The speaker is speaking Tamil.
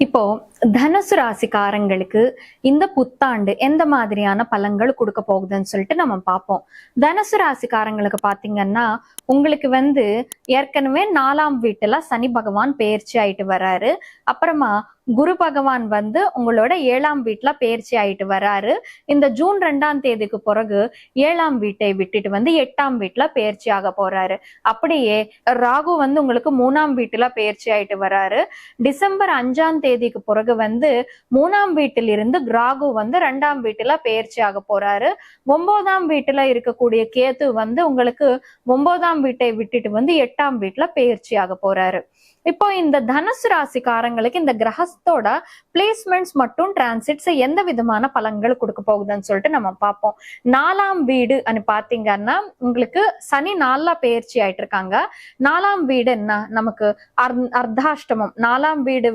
இப்போ தனுசு ராசிக்காரங்களுக்கு இந்த புத்தாண்டு எந்த மாதிரியான பலன்கள் கொடுக்க போகுதுன்னு சொல்லிட்டு நம்ம பார்ப்போம். தனுசு ராசிக்காரங்களுக்கு பாத்தீங்கன்னா உங்களுக்கு ஏற்கனவே 4ஆம் வீட்டுல சனி பகவான் பெயர்ச்சி ஆயிட்டு வர்றாரு. அப்புறமா குரு பகவான் உங்களோட 7ஆம் வீட்டுல பெயர்ச்சி ஆயிட்டு வர்றாரு. இந்த ஜூன் 2ஆம் தேதிக்கு பிறகு 7ஆம் வீட்டை விட்டுட்டு 8ஆம் வீட்டுல பெயர்ச்சி ஆக போறாரு. அப்படியே ராகு உங்களுக்கு 3ஆம் வீட்டுல பெயர்ச்சி ஆயிட்டு வர்றாரு. டிசம்பர் 5ஆம் தேதிக்கு பிறகு 3ஆம் வீட்டில் இருந்து ராகு 2ஆம் வீட்டுல பெயர்ச்சி ஆக போறாரு. 9ஆம் வீட்டுல இருக்கக்கூடிய கேது உங்களுக்கு 9ஆம் வீட்டை விட்டுட்டு 8ஆம் வீட்டுல பெயர்ச்சி ஆக போறாரு. இப்போ இந்த தனுசு ராசிக்காரங்களுக்கு இந்த கிரகத்தோட பிளேஸ்மெண்ட்ஸ் மற்றும் டிரான்சிட்ஸ் எந்த விதமான பலன்கள் கொடுக்க போகுதுன்னு சொல்லிட்டு நம்ம பார்ப்போம். 4ஆம் வீடு பாத்தீங்கன்னா உங்களுக்கு சனி 4ல பெயர்ச்சி ஆயிட்டு இருக்காங்க. 4ஆம் வீடு என்ன நமக்கு அர்த்தாஷ்டமம். 4ஆம் வீடு